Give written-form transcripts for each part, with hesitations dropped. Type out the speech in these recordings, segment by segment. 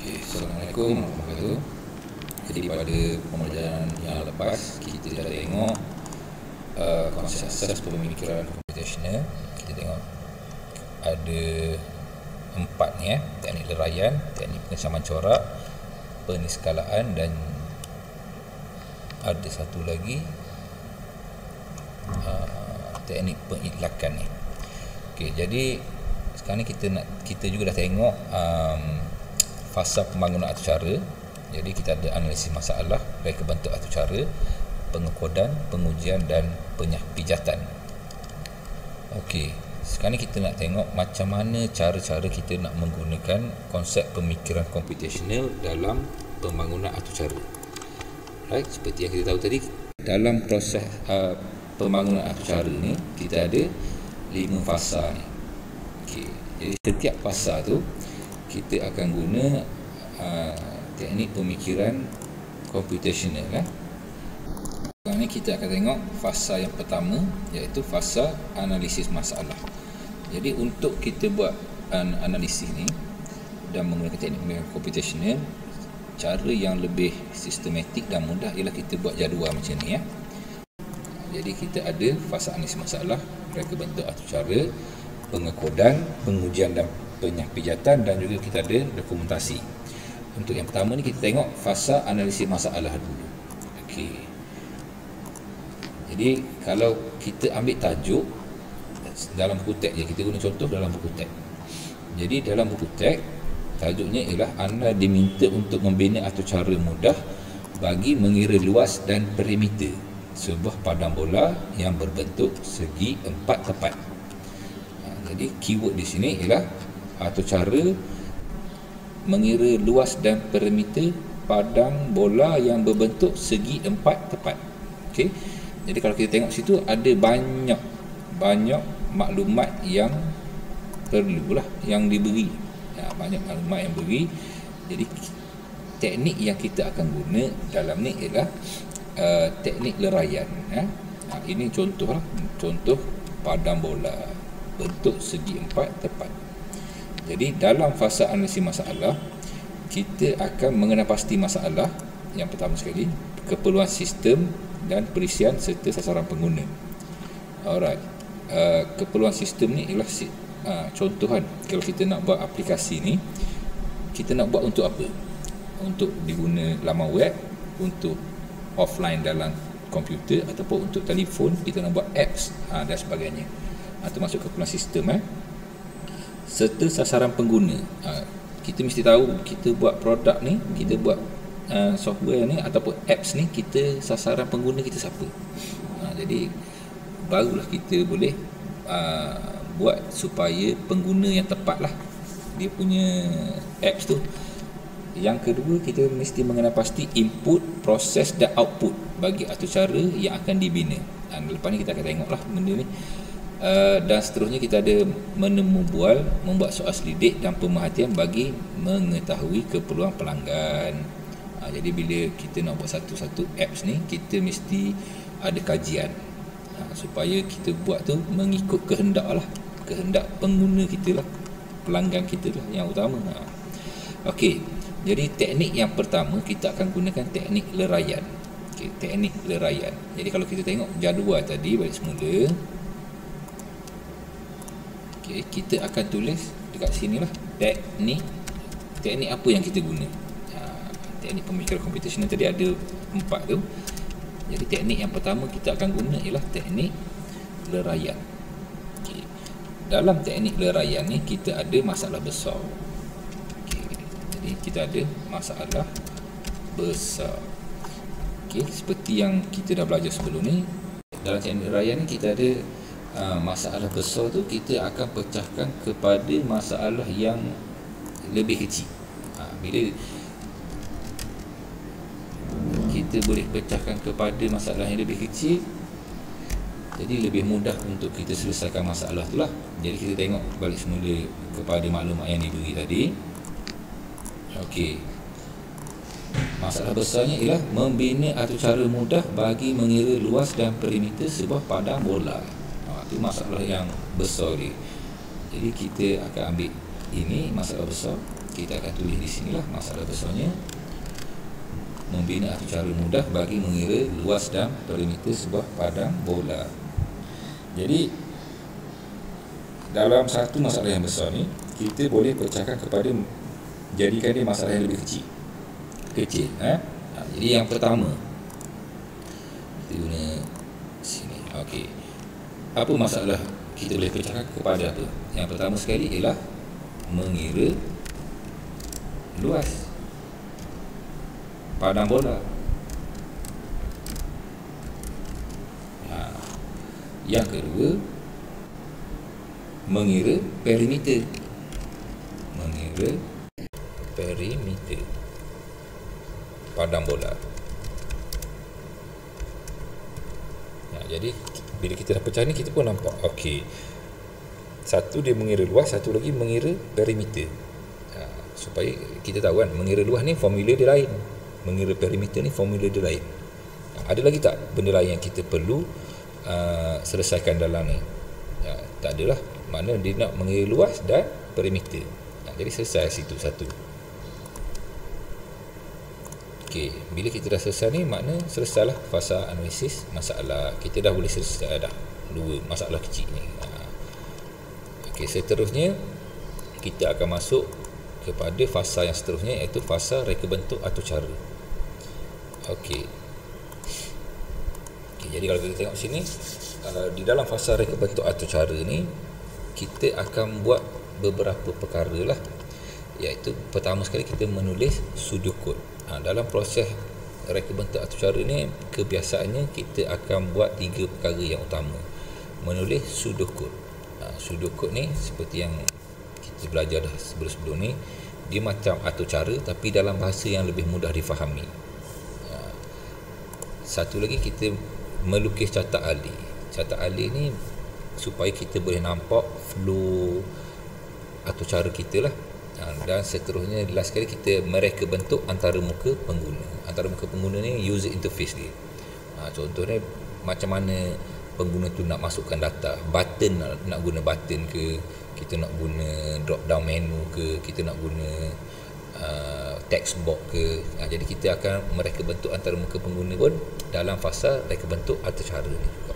Okay, Assalamualaikum warahmatullahi wabarakatuh. Jadi pada pembelajaran yang lepas kita dah tengok konsep asas pemikiran computational. Kita tengok ada 4 ni, teknik leraian, teknik pengecaman corak, peniskalaan, dan ada satu lagi teknik pengitlakan ni. Okey, jadi sekarang ni kita juga dah tengok fasa pembangunan atur cara. Jadi kita ada analisis masalah, reka bentuk atur cara, pengekodan, pengujian, dan penyahpijatan. Okey, sekarang ni kita nak tengok macam mana cara-cara kita nak menggunakan konsep pemikiran computational dalam pembangunan atur cara. Right, seperti yang kita tahu tadi, dalam proses pembangunan atur cara ni kita ada 5 fasa ni. Okey, jadi setiap fasa tu kita akan guna teknik pemikiran computational Sekarang ni kita akan tengok fasa yang pertama, iaitu fasa analisis masalah. Jadi untuk kita buat analisis ni dan menggunakan teknik pemikiran computational, cara yang lebih sistematik dan mudah ialah kita buat jadual macam ni Jadi kita ada fasa analisis masalah, reka bentuk atur cara, pengekodan, pengujian dan penyahpijatan, dan juga kita ada dokumentasi. Untuk yang pertama ni kita tengok fasa analisis masalah dulu. Okey. Jadi kalau kita ambil tajuk dalam buku teks je, kita guna contoh dalam buku teks. Jadi dalam buku teks tajuknya ialah anda diminta untuk membina atur cara mudah bagi mengira luas dan perimeter sebuah padang bola yang berbentuk segi 4 tepat. Jadi keyword di sini ialah atur cara mengira luas dan perimeter padang bola yang berbentuk segi 4 tepat. Okey. Jadi kalau kita tengok situ ada banyak maklumat yang perlulah yang diberi. Banyak maklumat yang diberi. Jadi teknik yang kita akan guna dalam ni ialah teknik leraian. Ini contoh padang bola bentuk segi 4 tepat. Jadi dalam fasa analisis masalah, kita akan mengenal pasti masalah. Yang pertama sekali, keperluan sistem dan perisian serta sasaran pengguna. Alright. Keperluan sistem ni ialah contohan. Kalau kita nak buat aplikasi ni, kita nak buat untuk apa? Untuk diguna laman web, untuk offline dalam komputer, ataupun untuk telefon kita nak buat apps dan sebagainya. Termasuk keperluan sistem serta sasaran pengguna. Kita mesti tahu kita buat produk ni, kita buat software ni ataupun apps ni, kita sasaran pengguna kita siapa. Jadi barulah kita boleh buat supaya pengguna yang tepat lah dia punya apps tu. Yang kedua, kita mesti mengenal pasti input, proses dan output bagi atur cara yang akan dibina. Lepas ni kita akan tengoklah benda ni. Dan seterusnya kita ada membuat soal selidik dan pemerhatian bagi mengetahui keperluan pelanggan. Jadi bila kita nak buat satu-satu apps ni, kita mesti ada kajian supaya kita buat tu mengikut kehendak pengguna kita lah, pelanggan kita lah yang utama. Okey, jadi teknik yang pertama kita akan gunakan teknik leraian. Okey, teknik leraian. Jadi kalau kita tengok jadual tadi balik semula, okay, kita akan tulis dekat sini lah teknik apa yang kita guna. Teknik pemikiran computational tadi ada 4 tu. Jadi teknik yang pertama kita akan guna ialah teknik leraian. Okay. Dalam teknik leraian ni kita ada masalah besar. Okay. Jadi kita ada masalah besar. Okay. Seperti yang kita dah belajar sebelum ni, dalam teknik leraian ni kita ada masalah besar tu kita akan pecahkan kepada masalah yang lebih kecil. Bila kita boleh pecahkan kepada masalah yang lebih kecil, jadi lebih mudah untuk kita selesaikan masalah tu lah. Jadi kita tengok balik semula kepada maklumat yang diberi tadi. Okey, masalah besarnya ialah membina atur cara mudah bagi mengira luas dan perimeter sebuah padang bola. Itu masalah yang besar ni. Jadi kita akan ambil ini masalah besar. kita akan tulis di sinilah masalah besarnya, membina atau cara mudah bagi mengira luas dan perimeter sebuah padang bola. Jadi dalam satu masalah yang besar ni, kita boleh pecahkan kepada, jadikan dia masalah yang lebih kecil. Jadi yang pertama kita guna sini. Okey, apa masalah kita boleh pecahkan kepada apa? Yang pertama sekali ialah mengira luas padang bola. Yang kedua, mengira perimeter. Mengira perimeter padang bola. Jadi bila kita dah pecah ni, kita pun nampak okey, satu dia mengira luas, satu lagi mengira perimeter. Supaya kita tahu kan, mengira luas ni formula dia lain, mengira perimeter ni formula dia lain. Ada lagi tak benda lain yang kita perlu selesaikan dalam ni? Tak adalah, makna dia nak mengira luas dan perimeter. Jadi selesai situ satu. Okey, bila kita dah selesai ni, makna selesailah fasa analisis masalah. Kita dah boleh selesai dah dua masalah kecil ni. Okey, seterusnya kita akan masuk kepada fasa yang seterusnya, iaitu fasa reka bentuk atau cara. Okey. Jadi kalau kita tengok sini, di dalam fasa reka bentuk atau cara ni, kita akan buat beberapa perkara lah. Iaitu pertama sekali kita menulis pseudocode. Dalam proses reka bentuk atau cara ni, kebiasaannya kita akan buat 3 perkara yang utama. Menulis pseudocode. Pseudocode ni seperti yang kita belajar dah sebelum-sebelum ni, dia macam atau cara tapi dalam bahasa yang lebih mudah difahami. Satu lagi, kita melukis catak alih. Catak alih ni supaya kita boleh nampak flow atau cara kita lah. Dan seterusnya, last sekali kita mereka bentuk antara muka pengguna. Antara muka pengguna ni user interface dia. Contohnya macam mana pengguna tu nak masukkan data, button, nak guna button ke, kita nak guna drop down menu ke, kita nak guna text box ke. Jadi kita akan mereka bentuk antara muka pengguna pun dalam fasa reka bentuk atau cara ni juga.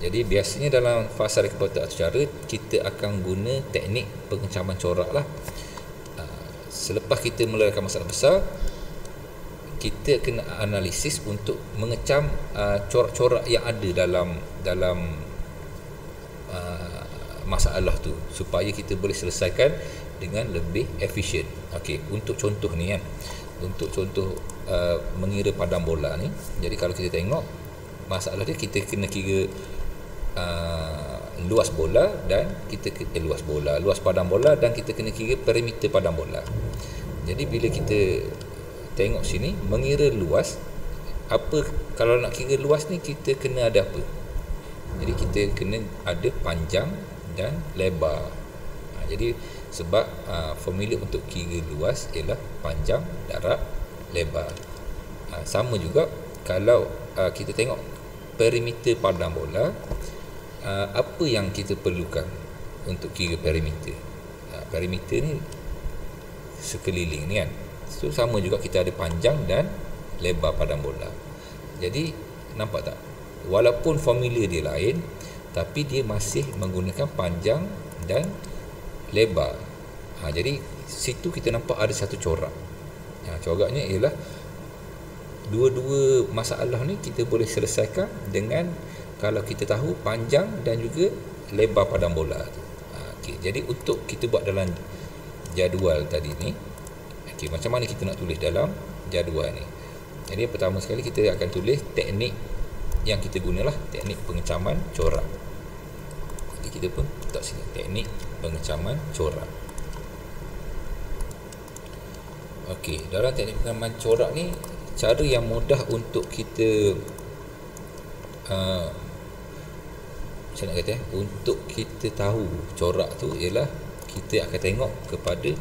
Jadi biasanya dalam fasa reka bentuk atau cara, kita akan guna teknik pengecaman corak lah. Selepas kita meletakkan masalah besar, kita kena analisis untuk mengecam corak-corak yang ada dalam masalah tu, supaya kita boleh selesaikan dengan lebih efisien. Okey, untuk contoh ni kan, untuk contoh mengira padang bola ni, jadi kalau kita tengok masalah dia, kita kena kira luas bola dan kita luas padang bola, dan kita kena kira perimeter padang bola. Jadi bila kita tengok sini, mengira luas, apa kalau nak kira luas ni, kita kena ada apa? Jadi kita kena ada panjang dan lebar. Jadi sebab formula untuk kira luas ialah panjang darab lebar. Sama juga kalau kita tengok perimeter padang bola, apa yang kita perlukan untuk kira perimeter? Perimeter ni sekeliling ni kan. So sama juga, kita ada panjang dan lebar padang bola. Jadi nampak tak? Walaupun formula dia lain, tapi dia masih menggunakan panjang dan lebar. Jadi situ kita nampak ada satu corak. Coraknya ialah dua-dua masalah ni kita boleh selesaikan dengan kalau kita tahu panjang dan juga lebar padang bola tu. Okay, jadi untuk kita buat dalam jadual tadi ni, okay, macam mana kita nak tulis dalam jadual ni? Jadi pertama sekali kita akan tulis teknik yang kita gunalah, teknik pengecaman corak. Jadi kita pun letak sini, teknik pengecaman corak. Okey, dalam teknik pengecaman corak ni, cara yang mudah untuk kita macam nak kata, untuk kita tahu corak tu ialah kita akan tengok kepada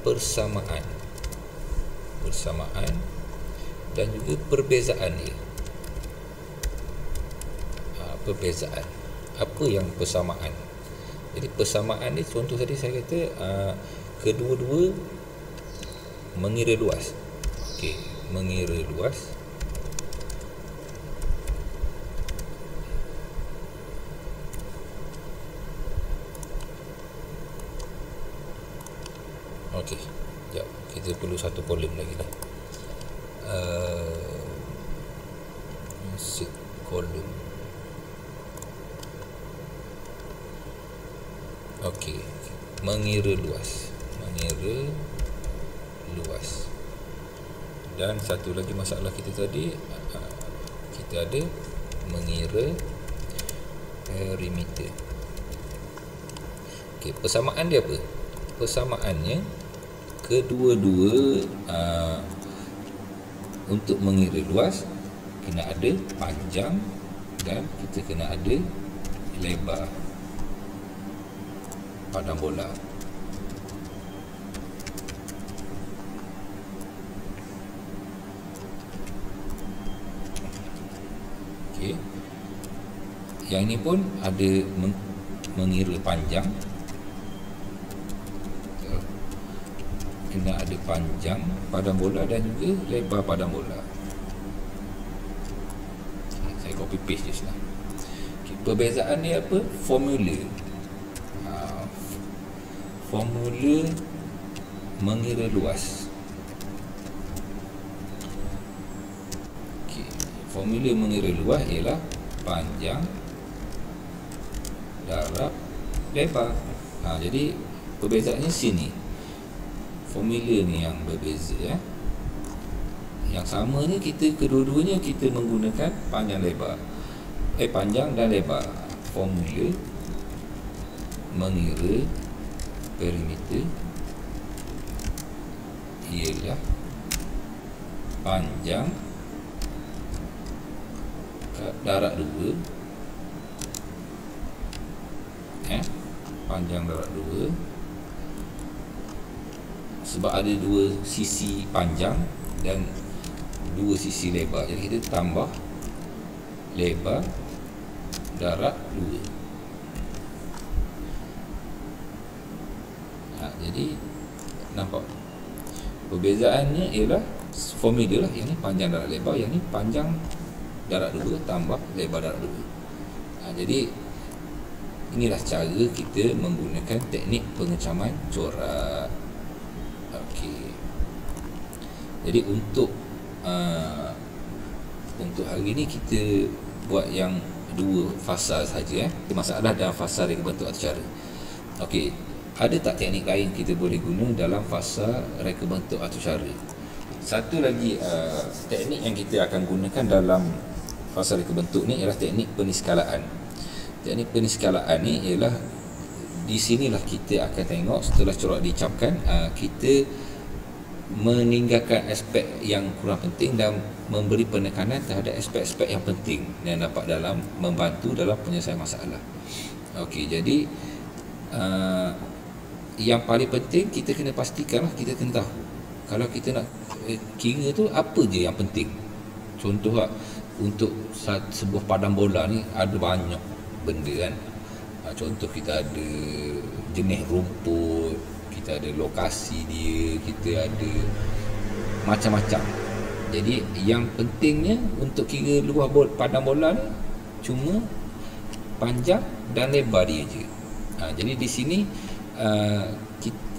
persamaan dan juga perbezaan dia. Perbezaan, apa yang persamaan? Jadi persamaan ni, contoh tadi saya kata kedua-dua mengira luas. Okey, mengira luas. Okey, sekejap, kita perlu satu kolom lagi dah. Insert kolom. Okey, mengira luas, mengira luas. Dan satu lagi masalah kita tadi, kita ada mengira perimeter. Okey, persamaan dia apa? Persamaannya kedua-dua untuk mengira luas kena ada panjang dan kita kena ada lebar padang bola. Okey, yang ini pun ada mengira panjang, kena ada panjang padang bola dan juga lebar padang bola. Saya copy paste je lah. Okay, perbezaan dia apa? Formula. Formula mengira luas. Okay, formula mengira luas ialah panjang darab lebar. Jadi perbezaannya sini. Formula ni yang berbeza ya. Yang sama ni kita kedua-duanya kita menggunakan panjang lebar. Panjang dan lebar. Formula mengira perimeter ialah panjang darab 2 panjang darab 2 sebab ada dua sisi panjang dan dua sisi lebar, jadi kita tambah lebar darab 2. Jadi nampak perbezaannya ialah formula lah, yang ni panjang darab lebar, yang ni panjang darab 2 tambah lebar darab 2. Jadi inilah cara kita menggunakan teknik pengecaman corak. Okey. Jadi untuk hari ini kita buat yang dua fasa saja. Masalah dalam fasa reka bentuk atau cara. Okey, ada tak teknik lain kita boleh guna dalam fasa reka bentuk atau cara? Satu lagi teknik yang kita akan gunakan dalam fasa reka bentuk ni ialah teknik peniskalaan. Teknik peniskalaan ni ialah di sinilah kita akan tengok setelah corak dicapkan, kita meninggalkan aspek yang kurang penting dan memberi penekanan terhadap aspek-aspek yang penting yang dapat dalam membantu dalam penyelesaian masalah. Okey, jadi yang paling penting kita kena pastikanlah kita kena tahu kalau kita nak kira tu apa je yang penting. Contoh lah, untuk sebuah padang bola ni ada banyak benda kan. Contoh kita ada jenis rumput, kita ada lokasi dia, kita ada macam-macam. Jadi yang pentingnya untuk kira luas padang bola ni cuma panjang dan lebar dia je. Jadi di sini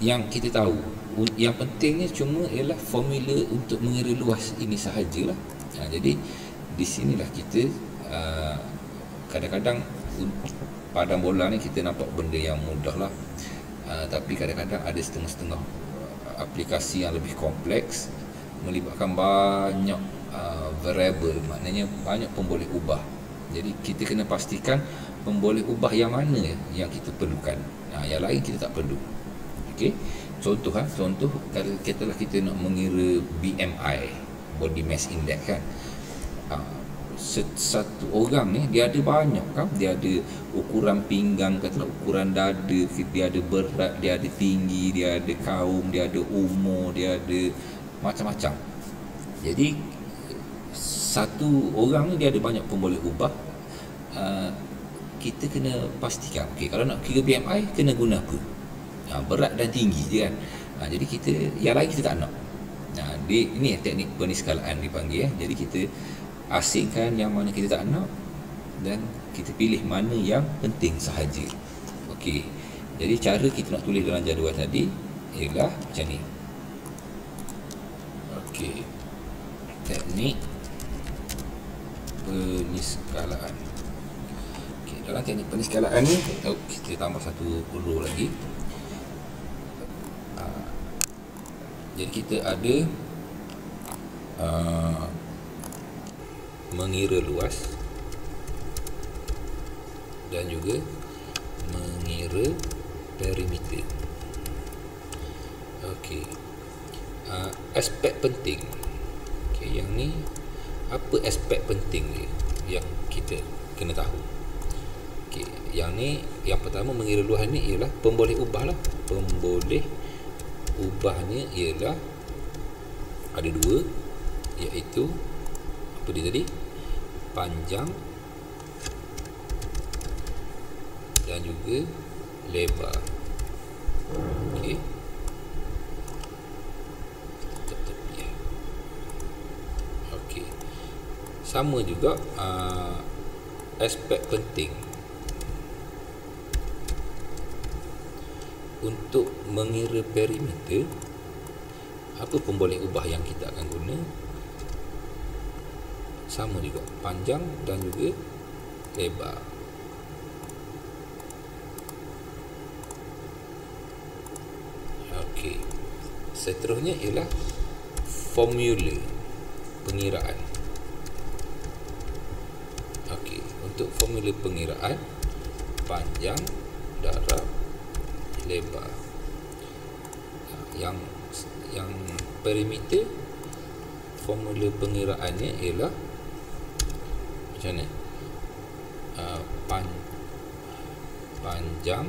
yang kita tahu, yang pentingnya cuma ialah formula untuk mengira luas ini sahajalah. Jadi di sinilah kita kadang-kadang padang bola ni kita nampak benda yang mudah lah, tapi kadang-kadang ada setengah-setengah aplikasi yang lebih kompleks, melibatkan banyak variable, maknanya banyak pemboleh ubah. Jadi kita kena pastikan pemboleh ubah yang mana yang kita perlukan, yang lain kita tak perlu. Okey, contoh kalau katalah kita nak mengira BMI, body mass index kan, satu orang ni dia ada banyak kan, dia ada ukuran pinggang, katalah ukuran dada, dia ada berat, dia ada tinggi, dia ada kaum, dia ada umur, dia ada macam-macam. Jadi satu orang ni dia ada banyak pemboleh ubah. Kita kena pastikan, okey, kalau nak kira BMI kena guna apa? Berat dan tinggi je kan. Jadi kita yang lain kita tak nak. Ini teknik peniskalaan dipanggil. Jadi kita asingkan yang mana kita tak nak dan kita pilih mana yang penting sahaja. Okey. Jadi cara kita nak tulis dalam jadual tadi ialah macam ni. Okey. Teknik peniskalaan. Okey, dalam teknik peniskalaan ni kita tambah satu huruf lagi. Jadi kita ada mengira luas dan juga mengira perimeter. Okey. Aspek penting. Okey, yang ni apa aspek penting dia yang kita kena tahu. Okey, yang ni yang pertama mengira luas ni ialah pemboleh ubah lah. Pemboleh ubahnya ialah ada dua, iaitu apa dia tadi? Panjang dan juga lebar. Okey. Okey. Sama juga aspek penting untuk mengira perimeter. Apa pemboleh ubah yang kita akan guna? Sama juga, panjang dan juga lebar. Okey. Seterusnya ialah formula pengiraan. Okey, untuk formula pengiraan panjang darab lebar. Yang perimeter, formula pengiraannya ialah macam mana? Panjang,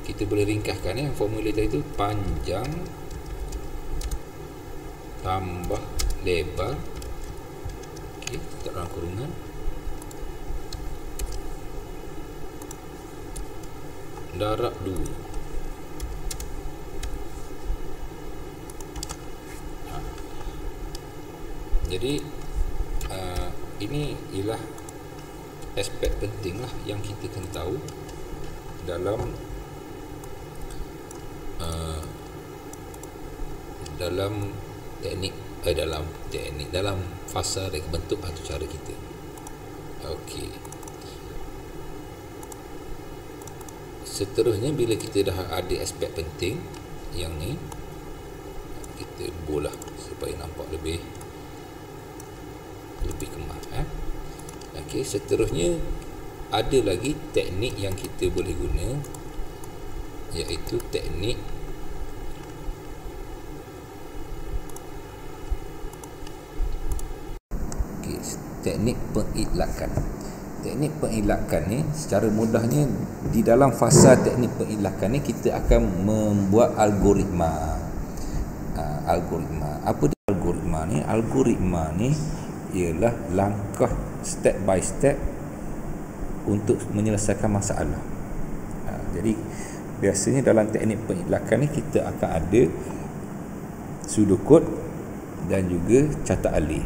kita boleh ringkaskan formula tadi tu, panjang tambah lebar. Okey, letak dalam kurungan darab 2. Jadi ini ialah aspek penting lah yang kita kena tahu dalam dalam fasa reka bentuk atau cara kita. Okey. Seterusnya, bila kita dah ada aspek penting yang ni, kita bolah supaya nampak lebih kemas. Okey, seterusnya ada lagi teknik yang kita boleh guna, iaitu teknik pengidlakan. Teknik pengidlakan ni secara mudahnya, di dalam fasa teknik pengidlakan ni kita akan membuat algoritma. Apa dia algoritma ni? Algoritma ni ialah langkah step by step untuk menyelesaikan masalah. Jadi biasanya dalam teknik pengidlakan ni kita akan ada pseudocode dan juga catat alih.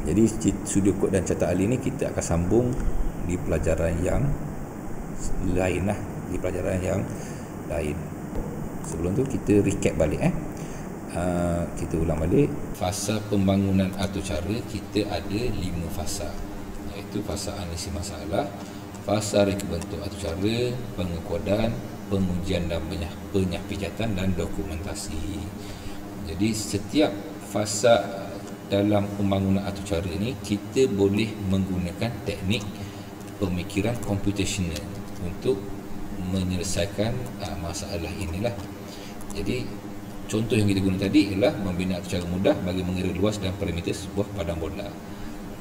Jadi pseudocode dan catat alih ni kita akan sambung di pelajaran yang lain lah, di pelajaran yang lain. Sebelum tu kita recap balik kita ulang balik. Fasa pembangunan atau cara kita ada 5 fasa, iaitu fasa analisis masalah, fasa reka bentuk atau cara, pengekodan, pengujian dan penyapijatan dan dokumentasi. Jadi setiap fasa dalam pembangunan atau cara ini kita boleh menggunakan teknik pemikiran computational untuk menyelesaikan masalah inilah. Jadi contoh yang kita guna tadi ialah membina atau cara mudah bagi mengira luas dan perimeter sebuah padang bola.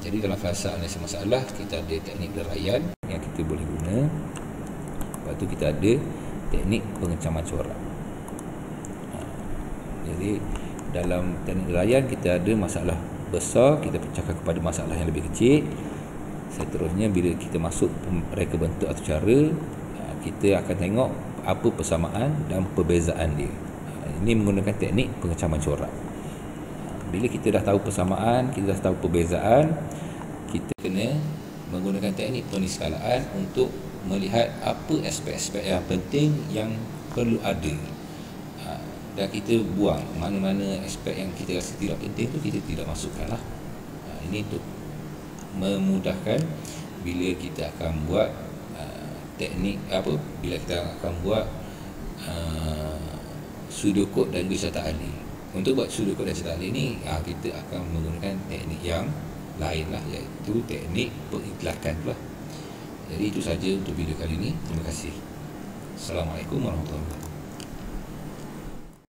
Jadi dalam fasa analisis masalah kita ada teknik derayan yang kita boleh guna. Lepas tu kita ada teknik pengecaman corak. Jadi dalam teknik derayan kita ada masalah besar, kita pecahkan kepada masalah yang lebih kecil. Seterusnya bila kita masuk reka bentuk atau cara, kita akan tengok apa persamaan dan perbezaan dia. Ini menggunakan teknik pengecaman corak. Bila kita dah tahu persamaan, kita dah tahu perbezaan, kita kena menggunakan teknik peniskalaan untuk melihat apa aspek-aspek yang penting yang perlu ada. Dan kita buang mana-mana aspek yang kita rasa tidak penting tu, kita tidak masukkan lah. Ini untuk memudahkan bila kita akan buat teknik bila kita akan buat pseudocode dan wisata ahli. Untuk buat pseudocode dan wisata ahli ni, kita akan menggunakan teknik yang lain lah, iaitu teknik pengiklakan lah. Jadi itu saja untuk video kali ini. Terima kasih. Assalamualaikum warahmatullahi wabarakatuh.